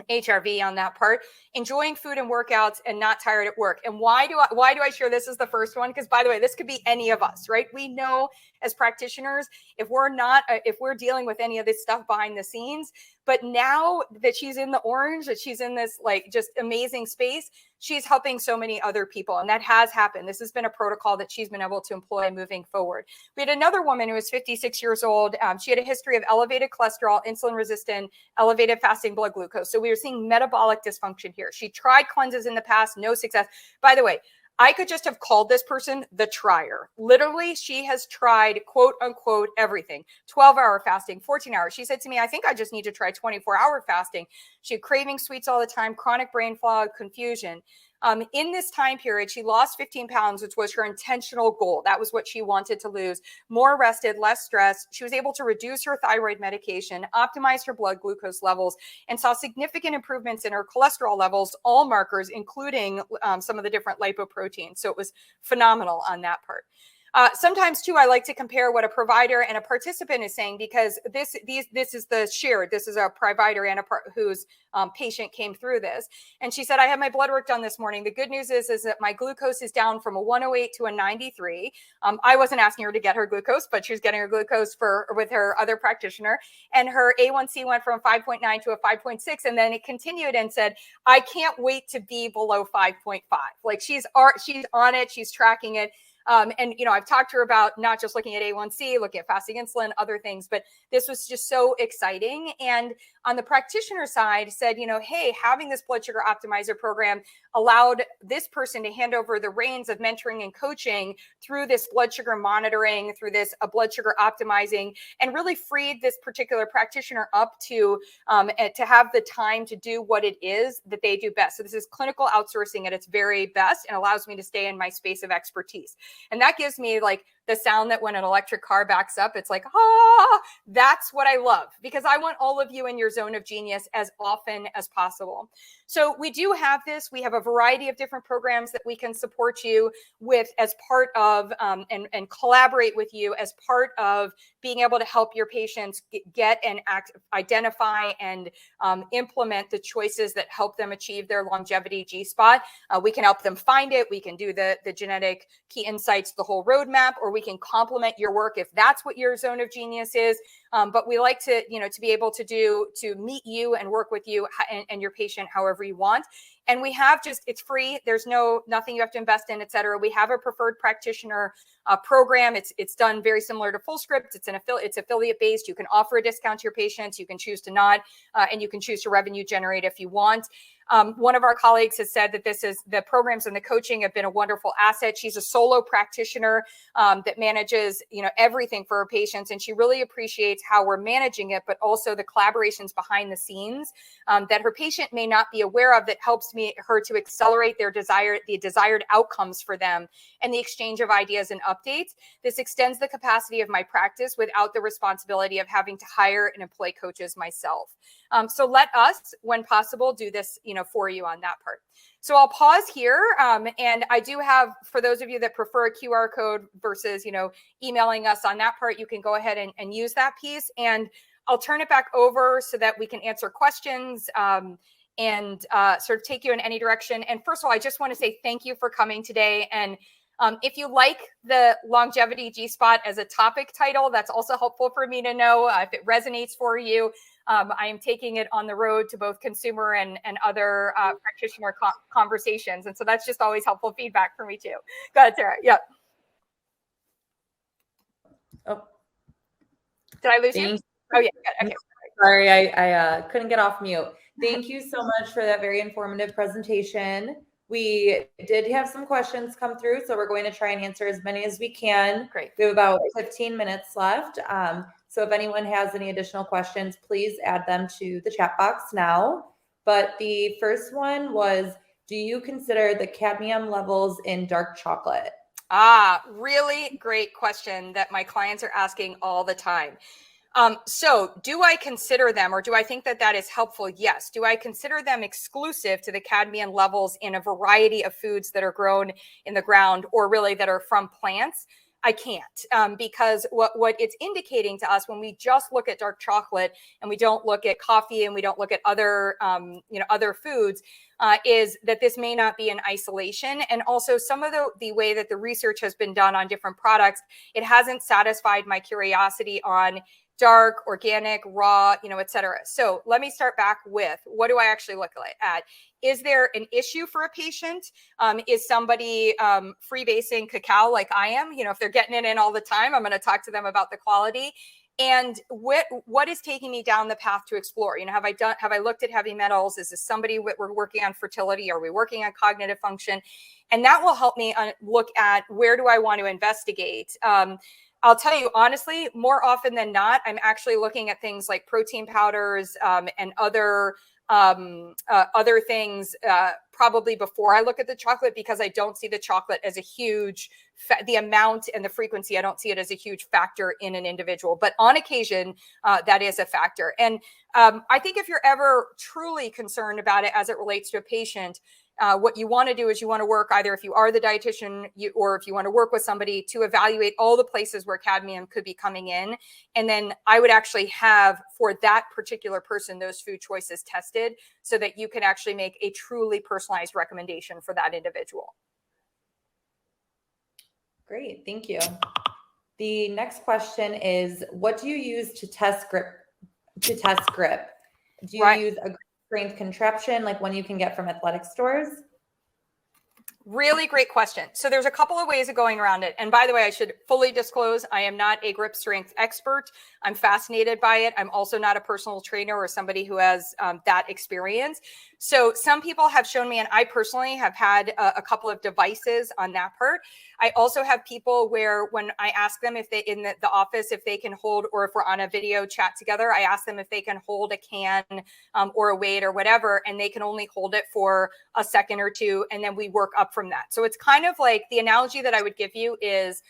HRV on that part. Enjoying food and workouts and not tired at work. And why do I share this as the first one? Because by the way, this could be any of us, right? We know as practitioners, if we're dealing with any of this stuff behind the scenes, but now that she's in the orange, that she's in this just amazing space, she's helping so many other people. And that has happened. This has been a protocol that she's been able to employ moving forward. We had another woman who was 56 years old. She had a history of elevated cholesterol, insulin resistant, elevated fasting blood glucose. So we were seeing metabolic dysfunction here. She tried cleanses in the past, no success. By the way, I could just have called this person the trier. Literally, she has tried, quote unquote, everything. 12-hour fasting, 14 hours. She said to me, I think I just need to try 24-hour fasting. She had craving sweets all the time, chronic brain fog, confusion. In this time period, she lost 15 pounds, which was her intentional goal. That was what she wanted to lose. More rested, less stressed. She was able to reduce her thyroid medication, optimize her blood glucose levels, and saw significant improvements in her cholesterol levels, all markers, including some of the different lipoproteins. So it was phenomenal on that part. Sometimes too, I like to compare what a provider and a participant is saying, because this is the shared. This is a provider and whose patient came through this, and she said, "I had my blood work done this morning. The good news is that my glucose is down from a 108 to a 93. I wasn't asking her to get her glucose, but she was getting her glucose with her other practitioner, and her A1C went from 5.9 to a 5.6, and then it continued and said, I can't wait to be below 5.5. She's on it. She's tracking it." And, I've talked to her about not just looking at A1C, looking at fasting insulin, other things, but this was just so exciting. And on the practitioner side said, hey, having this blood sugar optimizer program allowed this person to hand over the reins of mentoring and coaching through this blood sugar monitoring, through this blood sugar optimizing, and really freed this particular practitioner up to have the time to do what it is that they do best. So this is clinical outsourcing at its very best, and allows me to stay in my space of expertise. And that gives me the sound that when an electric car backs up, it's that's what I love, because I want all of you in your zone of genius as often as possible. So we do have this. We have a variety of different programs that we can support you with as part of and collaborate with you as part of being able to help your patients get and identify and implement the choices that help them achieve their longevity G-spot. We can help them find it. We can do the genetic key insights, the whole roadmap, or we can complement your work if that's what your zone of genius is. But we like to, to be able to meet you and work with you and your patient however you want. And we have it's free. There's nothing you have to invest in, et cetera. We have a preferred practitioner program. It's done very similar to FullScript. It's affiliate based. You can offer a discount to your patients. You can choose to not, and you can choose to revenue generate if you want. One of our colleagues has said that the programs and the coaching have been a wonderful asset. She's a solo practitioner that manages, everything for her patients, and she really appreciates how we're managing it, but also the collaborations behind the scenes that her patient may not be aware of that helps her to accelerate the desired outcomes for them and the exchange of ideas and updates. This extends the capacity of my practice without the responsibility of having to hire and employ coaches myself. So let us, when possible, do this, for you on that part. So I'll pause here. And I do have, for those of you that prefer a QR code versus, emailing us on that part, you can go ahead and use that piece. And I'll turn it back over so that we can answer questions and sort of take you in any direction. And first of all, I just want to say thank you for coming today. And if you like the longevity G-spot as a topic title, that's also helpful for me to know if it resonates for you. I am taking it on the road to both consumer and other practitioner conversations. And so that's just always helpful feedback for me too. Go ahead, Sarah. Yep. Oh, did I lose you? Oh yeah. Good. Okay. Sorry, I couldn't get off mute. Thank you so much for that very informative presentation. We did have some questions come through, so we're going to try and answer as many as we can. Great. We have about 15 minutes left. So if anyone has any additional questions, please add them to the chat box now. But the first one was, do you consider the cadmium levels in dark chocolate? Really great question that my clients are asking all the time. So do I consider them, or do I think that is helpful? Yes. Do I consider them exclusive to the cadmium levels in a variety of foods that are grown in the ground, or really that are from plants? I can't, because what it's indicating to us when we just look at dark chocolate and we don't look at coffee and we don't look at other, other foods, is that this may not be in isolation. And also some of the way that the research has been done on different products, it hasn't satisfied my curiosity on dark, organic, raw, et cetera. So let me start back with, what do I actually look at? Is there an issue for a patient? Is somebody freebasing cacao like I am? If they're getting it in all the time, I'm going to talk to them about the quality. And what is taking me down the path to explore? Have I looked at heavy metals? Is this somebody we're working on fertility? Are we working on cognitive function? And that will help me look at, where do I want to investigate? I'll tell you honestly, more often than not, I'm actually looking at things like protein powders and other things probably before I look at the chocolate, because I don't see the chocolate as a huge, the amount and the frequency, I don't see it as a huge factor in an individual. But on occasion, that is a factor. And I think if you're ever truly concerned about it as it relates to a patient, what you want to do is you want to work, either if you are the dietitian or if you want to work with somebody, to evaluate all the places where cadmium could be coming in. And then I would actually have, for that particular person, those food choices tested so that you can actually make a truly personalized recommendation for that individual. Great, thank you. The next question is, what do you use to test grip? Do you use a strength contraption like one you can get from athletic stores? Really great question. So there's a couple of ways of going around it. And by the way, I should fully disclose, I am not a grip strength expert. I'm fascinated by it. I'm also not a personal trainer or somebody who has that experience. So some people have shown me, and I personally have had a couple of devices on that part. I also have people where, when I ask them if they, in the office, if they can hold, or if we're on a video chat together, I ask them if they can hold a can or a weight or whatever, and they can only hold it for a second or two, and then we work up from that. So it's kind of like, the analogy that I would give you is,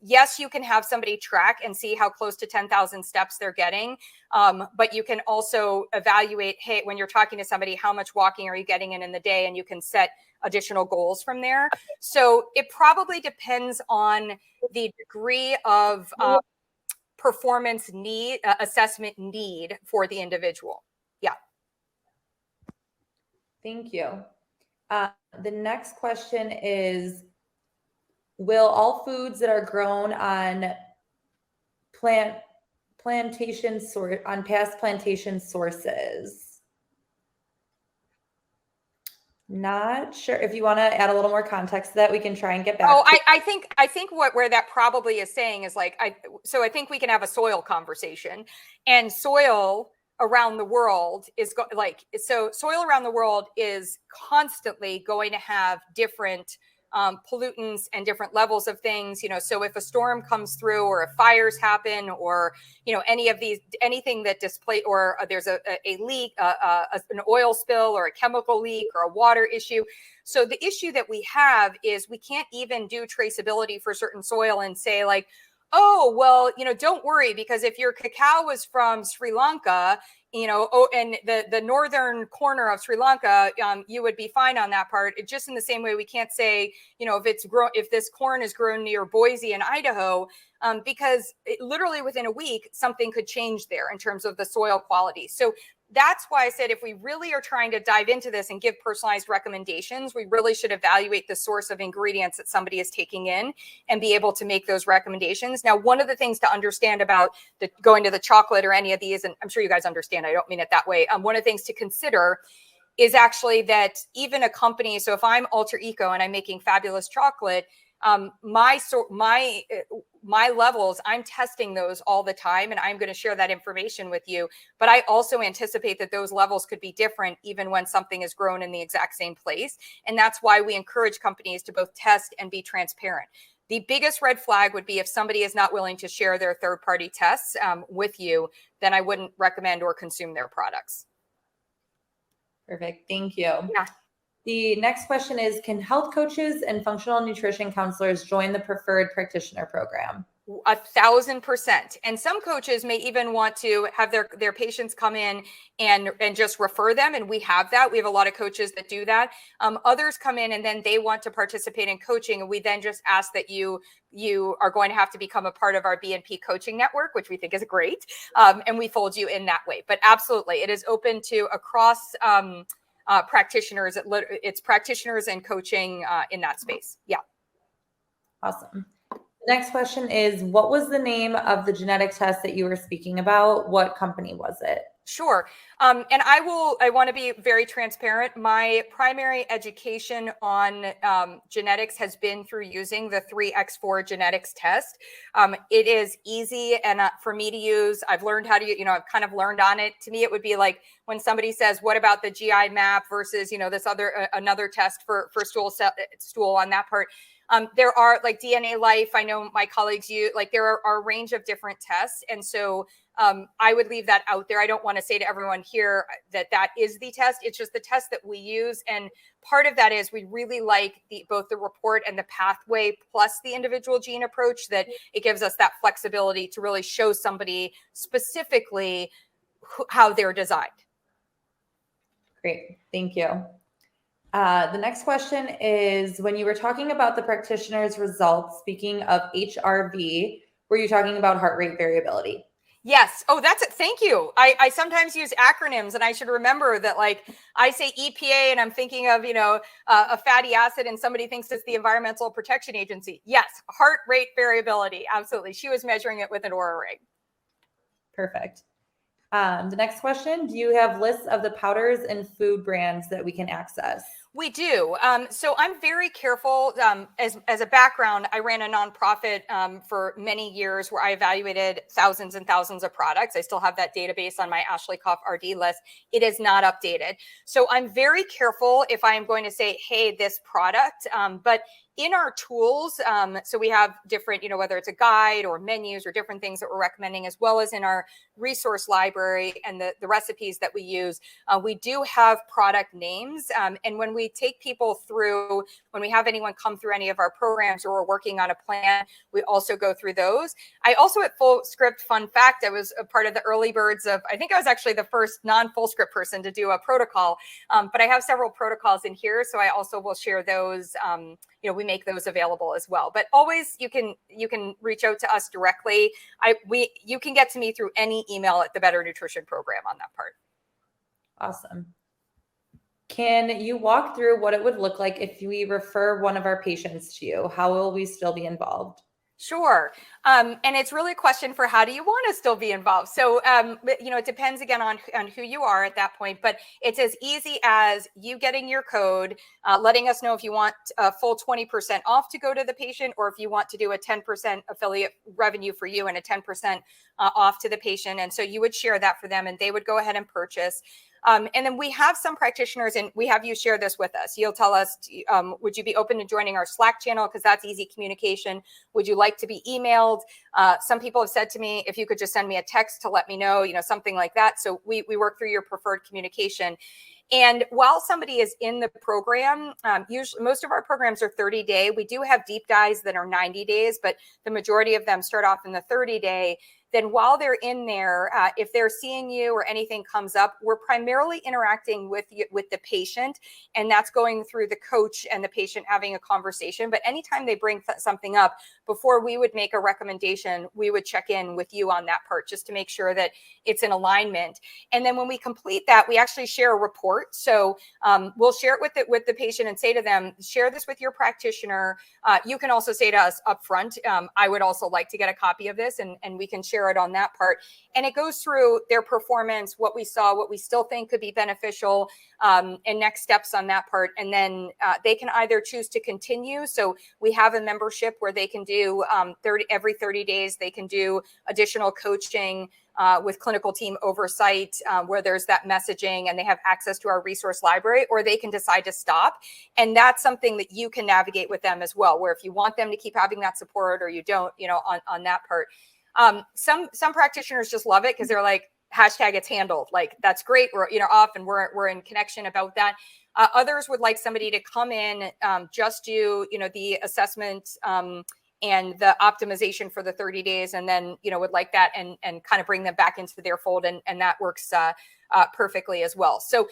yes, you can have somebody track and see how close to 10,000 steps they're getting. But you can also evaluate, hey, when you're talking to somebody, how much walking are you getting in the day? And you can set additional goals from there. So it probably depends on the degree of performance need, assessment need for the individual. Yeah. Thank you. The next question is, will all foods that are grown on past plantation sources? Not sure. If you want to add a little more context to that, we can try and get back. Oh, I think where that probably is saying is like, I think we can have a soil conversation, and soil around the world is soil around the world is constantly going to have different pollutants and different levels of things, so if a storm comes through, or if fires happen, or anything that displace, or there's a leak, an oil spill, or a chemical leak, or a water issue. So the issue that we have is we can't even do traceability for certain soil and say like, oh, well, don't worry, because if your cacao was from Sri Lanka, and the northern corner of Sri Lanka, you would be fine on that part. Just in the same way, we can't say, if this corn is grown near Boise in Idaho, because literally within a week, something could change there in terms of the soil quality. So that's why I said, if we really are trying to dive into this and give personalized recommendations, we really should evaluate the source of ingredients that somebody is taking in and be able to make those recommendations. Now, one of the things to understand about going to the chocolate or any of these, and I'm sure you guys understand, I don't mean it that way. One of the things to consider is actually that even a company, so if I'm Alter Eco and I'm making fabulous chocolate, my levels, I'm testing those all the time, and I'm going to share that information with you. But I also anticipate that those levels could be different even when something is grown in the exact same place. And that's why we encourage companies to both test and be transparent. The biggest red flag would be if somebody is not willing to share their third-party tests with you, then I wouldn't recommend or consume their products. Perfect. Thank you. Yeah. The next question is, can health coaches and functional nutrition counselors join the preferred practitioner program? 1,000%. And some coaches may even want to have their patients come in and just refer them. And we have that. We have a lot of coaches that do that. Others come in and then they want to participate in coaching. And we then just ask that you are going to have to become a part of our BNP coaching network, which we think is great. And we fold you in that way. But absolutely, it is open to across practitioners. It's practitioners and coaching in that space. Yeah. Awesome. The next question is, what was the name of the genetic test that you were speaking about? What company was it? Sure. And I want to be very transparent. My primary education on genetics has been through using the 3x4 genetics test. It is easy and for me to use. I've learned how to, I've kind of learned on it. To me, it would be like when somebody says, what about the GI map versus, this another test for stool on that part. There are like DNA Life. I know my colleagues use, like there are a range of different tests. And so I would leave that out there. I don't want to say to everyone here that is the test. It's just the test that we use. And part of that is we really like both the report and the pathway plus the individual gene approach, that it gives us that flexibility to really show somebody specifically how they're designed. Great. Thank you. The next question is, when you were talking about the practitioner's results, speaking of HRV, were you talking about heart rate variability? Yes. Oh, that's it. Thank you. I sometimes use acronyms, and I should remember that, like, I say EPA and I'm thinking of, a fatty acid, and somebody thinks it's the Environmental Protection Agency. Yes. Heart rate variability. Absolutely. She was measuring it with an Oura ring. Perfect. The next question, do you have lists of the powders and food brands that we can access? We do. So I'm very careful. As a background, I ran a nonprofit for many years where I evaluated thousands and thousands of products. I still have that database on my Ashley Koff RD list. It is not updated. So I'm very careful if I am going to say, hey, this product, but in our tools, so we have different, whether it's a guide or menus or different things that we're recommending, as well as in our resource library and the recipes that we use, we do have product names. And when we take people through, when we have anyone come through any of our programs or we're working on a plan, we also go through those. I also at FullScript, fun fact, I was a part of the early birds of, I think I was actually the first non-FullScript person to do a protocol, but I have several protocols in here. So I also will share those. We make those available as well. But always you can reach out to us directly. You can get to me through any email at the Better Nutrition Program on that part. Awesome. Can you walk through what it would look like if we refer one of our patients to you? How will we still be involved? Sure. And it's really a question for how do you want to still be involved? So, it depends again on who you are at that point, but it's as easy as you getting your code, letting us know if you want a full 20% off to go to the patient, or if you want to do a 10% affiliate revenue for you and a 10% off to the patient. And so you would share that for them and they would go ahead and purchase. And then we have some practitioners, and we have you share this with us. You'll tell us, would you be open to joining our Slack channel? Because that's easy communication. Would you like to be emailed? Some people have said to me, if you could just send me a text to let me know, something like that. So we work through your preferred communication. And while somebody is in the program, usually most of our programs are 30-day. We do have deep dives that are 90 days, but the majority of them start off in the 30-day. Then while they're in there, if they're seeing you or anything comes up, we're primarily interacting with the patient, and that's going through the coach and the patient having a conversation. But anytime they bring something up, before we would make a recommendation, we would check in with you on that part just to make sure that it's in alignment. And then when we complete that, we actually share a report. So we'll share it with the patient and say to them, share this with your practitioner. You can also say to us up front, I would also like to get a copy of this, and we can share it on that part. And it goes through their performance, what we saw, what we still think could be beneficial, and next steps on that part. And then they can either choose to continue. So we have a membership where they can do every 30 days, they can do additional coaching with clinical team oversight, where there's that messaging and they have access to our resource library, or they can decide to stop. And that's something that you can navigate with them as well, where if you want them to keep having that support or you don't, on that part. Some practitioners just love it because they're like, hashtag it's handled. Like, that's great. We're, off and we're in connection about that. Others would like somebody to come in, just do, the assessment, and the optimization for the 30 days. And then, would like that and kind of bring them back into their fold. And that works, perfectly as well. So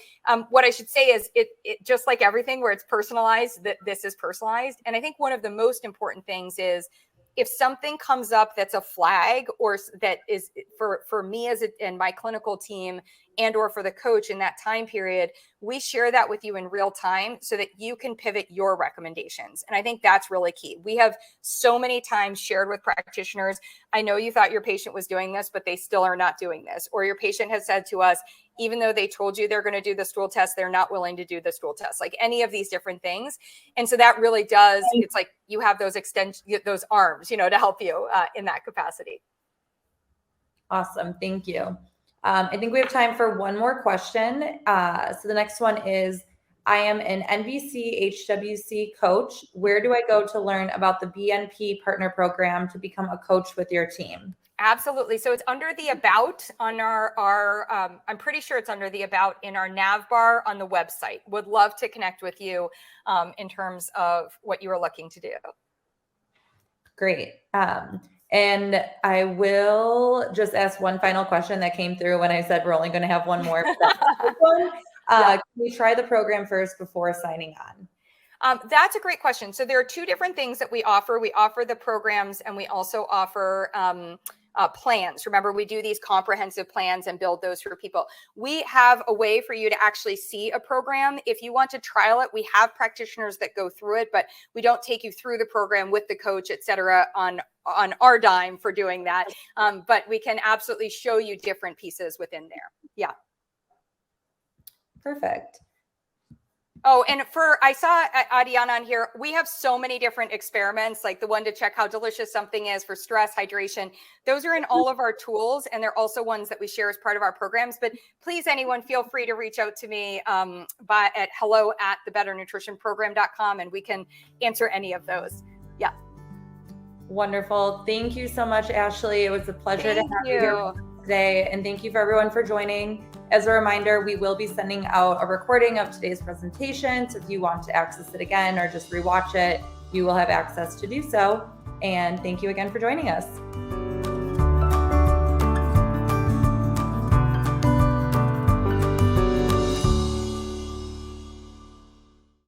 what I should say is it just like everything where it's personalized, that this is personalized. And I think one of the most important things is if something comes up that's a flag, or that is for me and my clinical team, and or for the coach in that time period, we share that with you in real time so that you can pivot your recommendations. And I think that's really key. We have so many times shared with practitioners, I know you thought your patient was doing this, but they still are not doing this. Or your patient has said to us, even though they told you they're going to do the stool test, they're not willing to do the stool test, like any of these different things. And so that really does, it's like you have those those arms, to help you in that capacity. Awesome. Thank you. I think we have time for one more question. So the next one is, I am an NVC HWC coach. Where do I go to learn about the BNP partner program to become a coach with your team? Absolutely. So it's under the about on our I'm pretty sure it's under the about in our nav bar on the website. Would love to connect with you in terms of what you are looking to do. Great. And I will just ask one final question that came through when I said we're only going to have one more. Can we try the program first before signing on? That's a great question. So there are two different things that we offer. We offer the programs, and we also offer plans. Remember, we do these comprehensive plans and build those for people. We have a way for you to actually see a program. If you want to trial it, we have practitioners that go through it, but we don't take you through the program with the coach, et cetera, on our dime for doing that. But we can absolutely show you different pieces within there. Yeah. Perfect. Oh, and I saw Adiana on here. We have so many different experiments, like the one to check how delicious something is for stress, hydration. Those are in all of our tools, and they're also ones that we share as part of our programs. But please, anyone, feel free to reach out to me at hello@thebetternutritionprogram.com, and we can answer any of those. Yeah. Wonderful. Thank you so much, Ashley. It was a pleasure to have you here today. And thank you for everyone for joining. As a reminder, we will be sending out a recording of today's presentation. So if you want to access it again or just rewatch it, you will have access to do so. And thank you again for joining us.